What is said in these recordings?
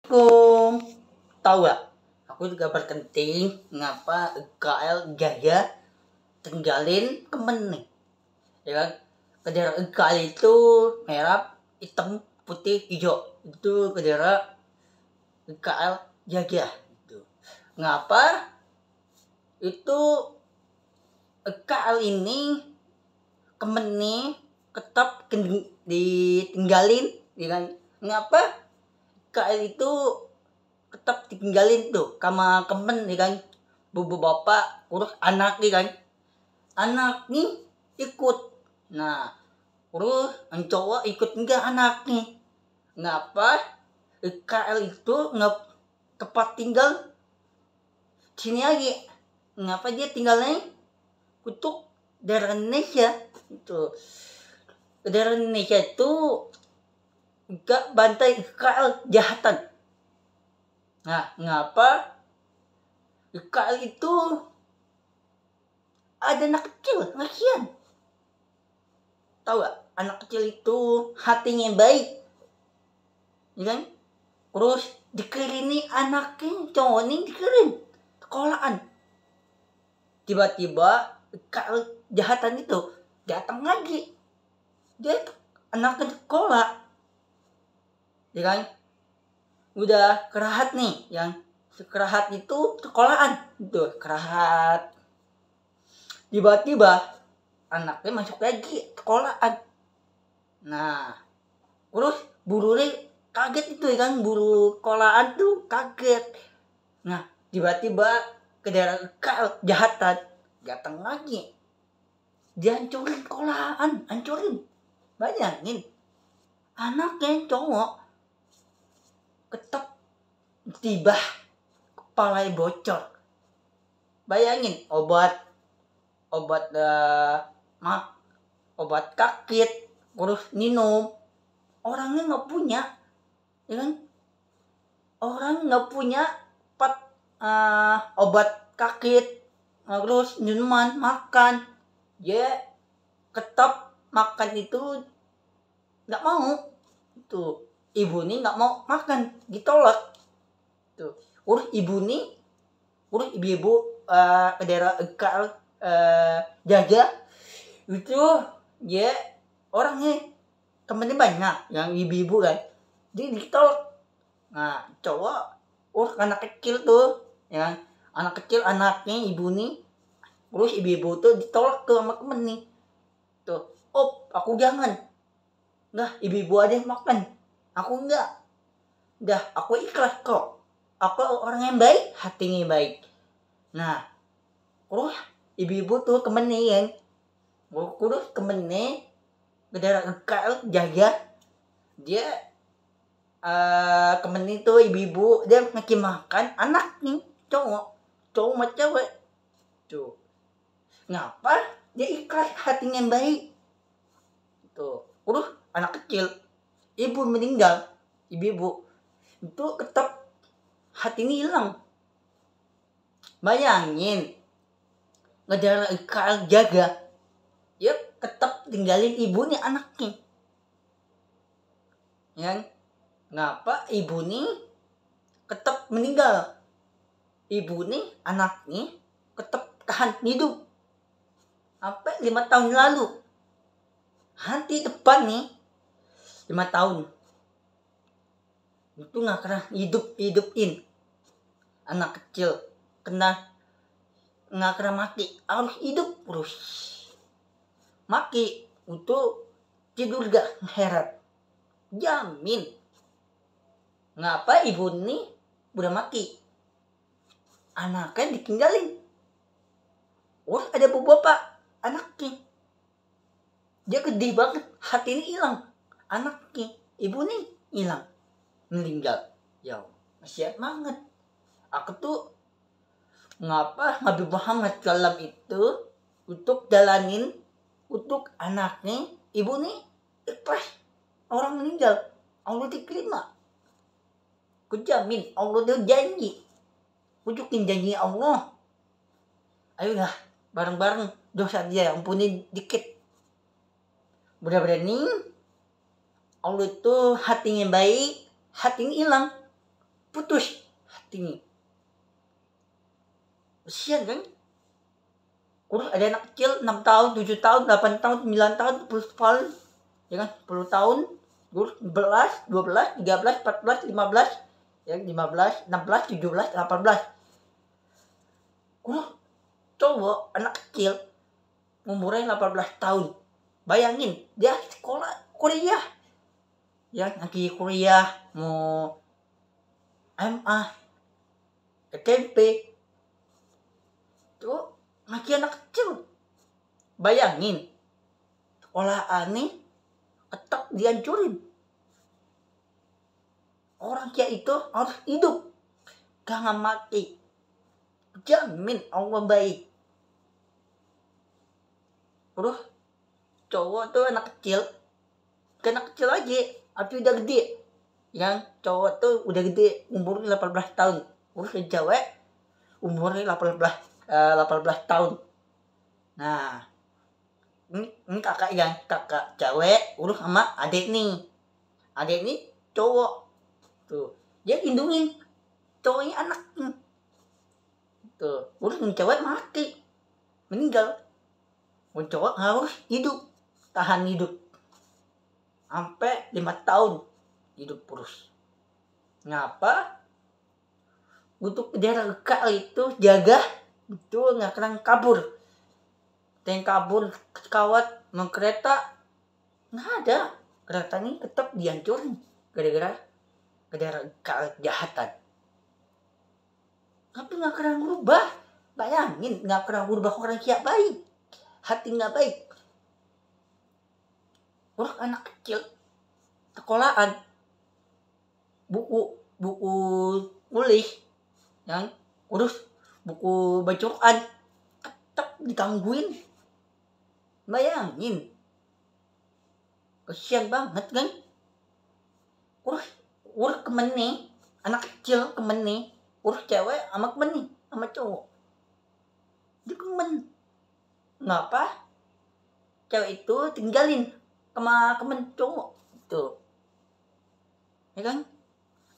Assalamualaikum. Tahu gak? Aku juga berkenting ngapa KL Gaya tinggalin temen nih. Ya kan? Bendera KL itu merah, hitam, putih, hijau. Itu bendera KL Gaya. Itu. Ngapa? Itu KL ini temen nih tetap ditinggalin, ya kan? Ngapa? KL itu tetap ditinggalin tuh sama temen nih kan, bubu bapak urus anak nih kan, anak nih ikut. Nah urus yang cowok ikut enggak anak nih. Ngapa KL itu nggak tempat tinggal sini lagi. Ngapa dia tinggalnya untuk daerah Indonesia itu. Daerah Indonesia itu enggak bantai KL jahatan. Nah, ngapa KL itu ada anak kecil, kasihan. Tahu gak? Anak kecil itu hatinya baik, ya kan? Terus dikirini anaknya cowok nih dikirim sekolahan. Tiba-tiba KL jahatan itu datang lagi. Dia anaknya sekolah, ya kan? Udah kerahat nih, yang kerahat itu sekolahan itu kerahat. Tiba-tiba anaknya masuk lagi sekolahan. Nah terus burunya kaget itu, ya kan? Buru sekolahan tuh kaget. Nah tiba-tiba ke daerah kejahatan datang lagi, dia hancurin sekolahan, hancurin. Bayangin anaknya cowok ketep tiba kepala bocor. Bayangin obat obat kakit terus minum, orangnya nggak punya, ya kan? Orang nggak punya obat kakit terus minuman makan, dia ketep makan itu nggak mau. Itu ibu nih nggak mau makan, ditolak tuh. Urus ibu-ibu ke daerah KL jaga itu, ya orangnya temennya banyak yang ibu-ibu kan, dia ditolak. Nah cowok urus anak kecil tuh, ya kan? Anak kecil anaknya ibu nih, terus ibu-ibu tuh ditolak ke sama temen nih tuh. Aku jangan, dah ibu-ibu ada yang makan, aku enggak. Dah aku ikhlas kok, aku orang yang baik, hatinya baik. Nah terus ibu-ibu tuh temennya yang terus temennya daerah KL jaga, dia temen itu ibu-ibu dia ngasih makan anak nih cowok sama cewek tuh. Ngapa? Dia ikhlas, hatinya yang baik tuh. Terus anak kecil, ibu meninggal, ibu itu tetap hatinya hilang. Bayangin ngejar KL jaga, ya tetap tinggalin ibunya anaknya, ya. Ngapa ibu nih tetap meninggal, ibu nih anaknya tetap tahan hidup sampai 5 tahun lalu. Nanti depan nih 5 tahun itu nggak pernah hidupin anak kecil, kena nggak pernah mati, harus hidup terus. Mati untuk tidur gak herat, jamin. Ngapa ibu ini udah mati, anaknya ditinggalin. Ada bapak anaknya, dia gede banget, hati ini hilang. Anaknya ibu nih hilang, meninggal. Ya kasihan banget. Aku tuh ngapa Nabi Muhammad SAW itu untuk jalanin untuk anaknya, ibu nih ikhlas. Orang meninggal Allah diterima, kujamin. Allah udah janji, pujukin janji Allah. Ayolah bareng-bareng dosa dia ampunin dikit. Mudah-mudahan nih Allah itu hatinya baik, hatinya hilang. putus hatinya. Kasihan kan? Kurus ada anak kecil 6 tahun, 7 tahun, 8 tahun, 9 tahun, 10 tahun, ya kan? 10 tahun, 11, 12, 13, 14, 15, ya 15, 16, 17, 18. Kurus cowok anak kecil umurnya 18 tahun. Bayangin, dia sekolah kuliah. Ya, lagi kuliah mau MA, SMP. Tuh lagi anak kecil. Bayangin, sekolah aneh tetap dihancurin. Orang kayak itu harus hidup, jangan mati. Jamin Allah baik. Terus cowok tuh anak kecil, anak kecil aja, tapi udah gede. Yang cowok tuh udah gede, umurnya 18 tahun. Terus yang cewek umurnya 18 tahun. Nah, ini kakak cewek urus sama adik nih. Adik nih cowok. Tuh, dia lindungin cowoknya anak. Tuh, urus yang cewek mati, meninggal. Yang cowok harus hidup, tahan hidup sampai 5 tahun hidup terus. Ngapa? Untuk daerah gekal itu jaga itu nggak kena kabur. Yang kabur kawat kereta nggak ada, kereta ini tetap dihancurin gara-gara daerah gekal kejahatan. Tapi nggak kena berubah. Bayangin nggak kena berubah orang kiai baik, hati nggak baik. Orang anak kecil sekolahan buku tulis yang urus buku bacaan tetap digangguin. Bayangin, kesian banget kan. Urus kemen nih, anak kecil kemen nih, urus cewek sama kemen nih, sama cowok dia kemen. Ngapa? Cewek itu tinggalin sama kemen cowok itu, ya kan?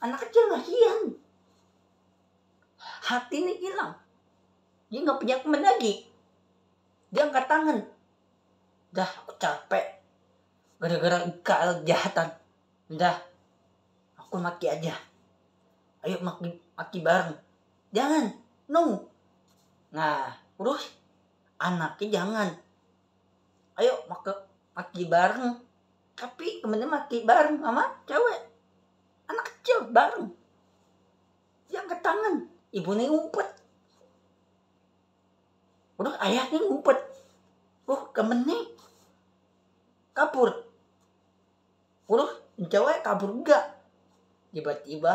Anak kecil kasihan, hati ini hilang. Dia nggak punya teman lagi. Dia angkat tangan. Dah, aku capek gara-gara kejahatan. Udah, aku maki aja. Ayo maki bareng. Jangan, no. Nah, terus anaknya jangan. Ayo maki bareng. Tapi kemudian maki bareng sama cewek. Anak kecil bareng. Dia angkat tangan. Ibunya ngumpet. Udah ayahnya ngumpet. Kemennya kabur. Udah cewek kabur enggak. Tiba-tiba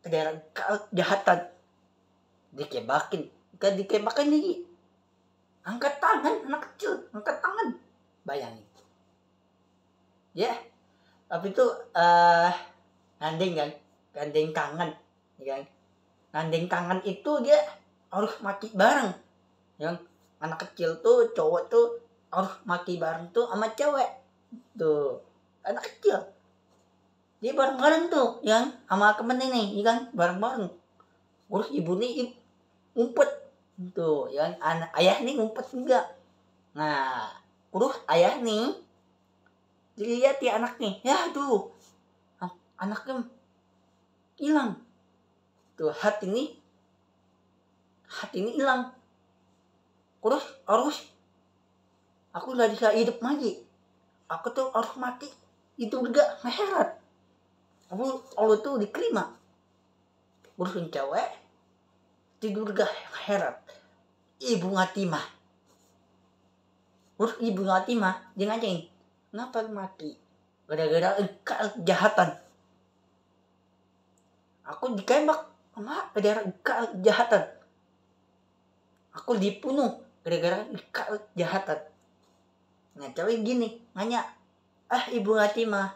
ke daerah kejahatan. Dikebakin. Dikebakin lagi. Angkat tangan anak kecil. Angkat tangan. Bayangin. Ya. Tapi itu gandeng kan. Gandeng tangan. Ya kan. Gandeng tangan itu dia harus mati bareng. Yang anak kecil tuh cowok tuh harus mati bareng tuh sama cewek. Tuh. Anak kecil. Dia bareng-bareng tuh yang sama temen ini, ya kan? Bareng-bareng. Terus ibu nih ngumpet. Tuh, ya kan? Ayah nih ngumpet enggak. Nah, terus ayah nih dilihat ya anak nih. Ya tuh. Anaknya hilang. Tuh, hati ini hilang. Terus aku nggak bisa hidup lagi. Aku tuh harus mati. Itu juga herat. Allah tuh diterima. Urusin cewek tidur gak herat. Ibu Ngatimah. Urus ibu Ngatimah dia ngajain. Kenapa mati? Gara-gara kejahatan. Aku dikembak sama gara-gara kejahatan. Aku dibunuh gara-gara kejahatan. Nah cewek gini nanya. Ibu Ngatimah,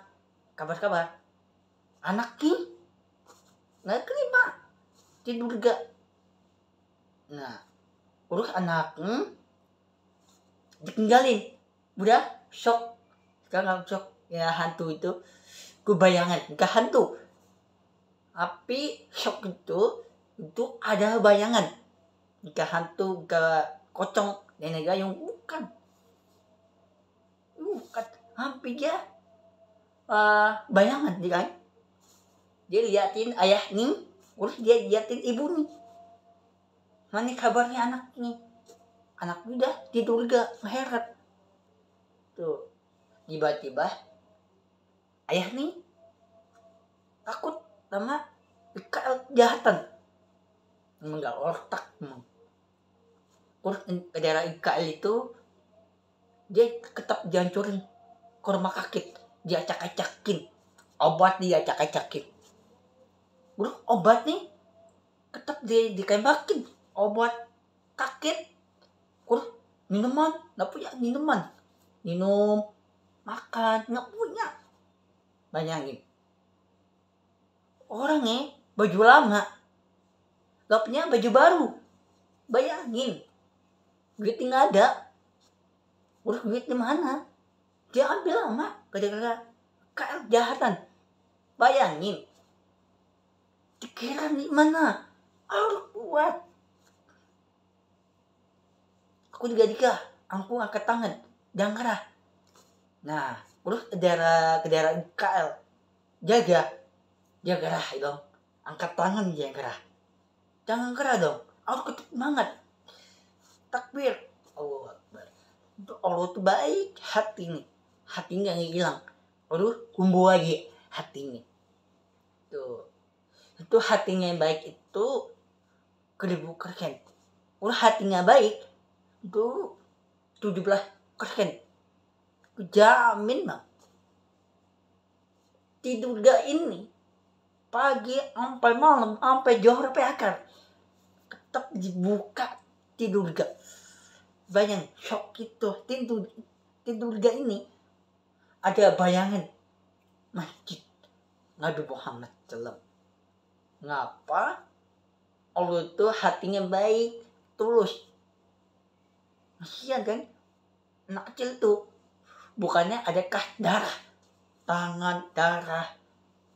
kabar-kabar? Anaknya nggak terima, tidur gak. Nah, urus anaknya ditinggalin, udah shock. Sekarang shock ya hantu itu, kebayangan, gak hantu. Tapi shock itu ada bayangan. Jika hantu ke kocong nenek gayung bukan. Hampir dia bayangan dia kan. Dia liatin ayah nih, terus dia liatin ibu nih. Mana kabarnya anak nih? Anak udah tidur gak ngeheret. Tuh, tiba-tiba ayah nih takut sama kejahatan. Emang gak otak emang. Terus ke daerah IKL itu dia tetap dihancurin ke rumah sakit, dia acak-acakin, obat dia acak-acakin. Terus obat nih tetap ditembakin, obat sakit. Terus minuman, nggak punya minuman, minum, makan, nggak punya. Bayangin, orangnya baju lama, nggak punya baju baru. Bayangin, duitnya nggak ada. Terus duitnya mana? Dia ambil lama gara-gara kejahatan. Bayangin, pikiran di mana? Harus kuat. Aku juga aku angkat tangan, jangan gerah. Nah, terus ke daerah IKL, jaga gerah dong. Angkat tangan jangan gerah. Jangan gerah dong. Harus ketuk banget. Takbir. Allah Akbar. Allah tuh baik hati nih. Hatinya nggak hilang. Aduh, kumbu lagi hatinya. Tuh. Itu hatinya yang baik itu 1000%. Udah hatinya baik itu 17%. Jamin bang. Tidur gak ini pagi sampai malam sampai johor sampai akar tetap dibuka tidur gak. Bayang shock itu tidur gak ini ada bayangan masjid Nabi Muhammad SAW. Ngapa? Allah itu hatinya baik, tulus. Kasihan kan? Anak kecil tuh bukannya ada kas darah, tangan darah,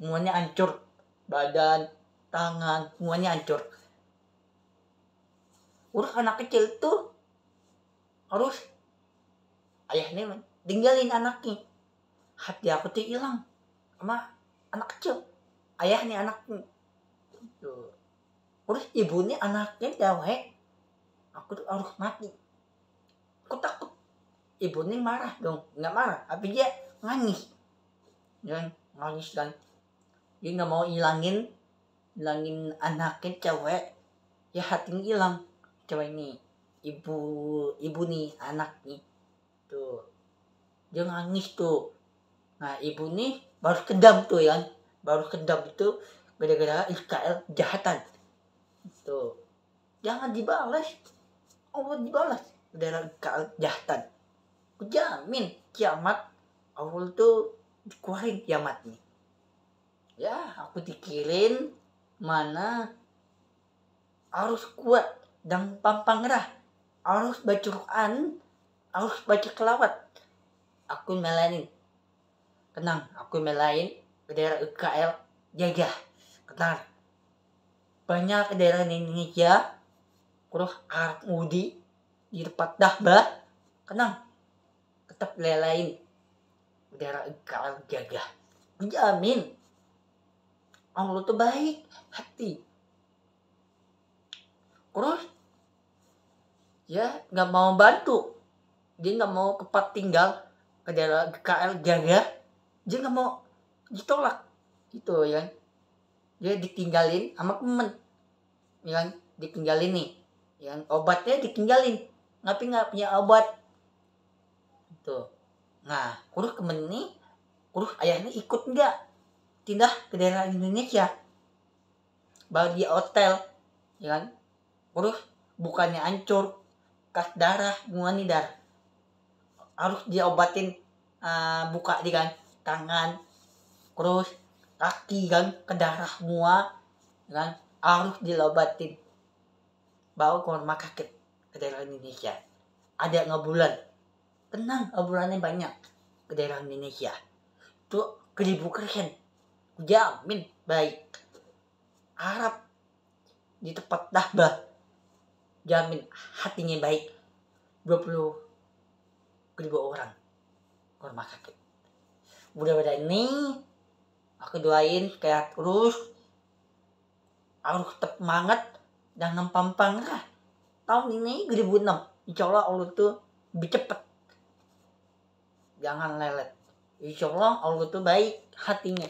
semuanya hancur, badan, tangan, semuanya hancur. Urus anak kecil tuh harus ayahnya tinggalin anaknya. Hati aku tuh hilang sama anak kecil, ayahnya anaknya. Tuh. Terus ibunya anaknya cewek, aku tuh harus mati. Aku takut ibunya marah dong, nggak marah, tapi dia nangis, nangis kan. Dia nggak mau hilangin anaknya cewek, ya hatinya hilang. Cewek ini, ibu nih anak nih, tuh dia nangis tuh. Nah ibu nih baru kedam tuh ya, baru kedam itu gara-gara IKL kejahatan. Tuh, jangan dibalas, Allah dibalas gara-gara IKL kejahatan. Aku jamin kiamat Allah tuh dikeluarin kiamat nih. Ya aku dikirin mana harus kuat dan pampang gerah, harus baca Quran, harus baca kelawat. Aku melain, tenang, aku melain ke daerah IKL jaga, tenang. Banyak daerah di Indonesia, kurang Arab Udi di tempat dahbah, tenang. Tetap lelain daerah IKL jaga. Jamin Allah tuh baik hati. Terus ya nggak mau bantu, dia nggak mau tempat tinggal ke daerah IKL jaga, dia nggak mau, ditolak gitu ya. Dia ditinggalin sama temen, ya kan, ditinggalin nih, yang obatnya ditinggalin, nggak punya obat. Tuh. Nah, kurus temen nih, kurus ayahnya ikut enggak pindah ke daerah Indonesia, baru di hotel, ya kan? Kurus bukannya hancur, kas darah, bunga darah, harus diobatin, buka di kan, tangan, kurus kaki kan, ke darah semua, ya kan? Harus diobatin, bawa ke rumah sakit ke daerah Indonesia. Ada ngebulan. Tenang, bulannya banyak ke daerah Indonesia. Tuh 1000%. Jamin baik. harap di tempat bah jamin hatinya baik 20.000 orang ke rumah sakit. Mudah-mudahan ini aku doain kayak terus harus tetap semangat dan pampang lah. Tahun ini 2006 insya Allah tuh lebih cepet, jangan lelet. Insya Allah tuh baik hatinya.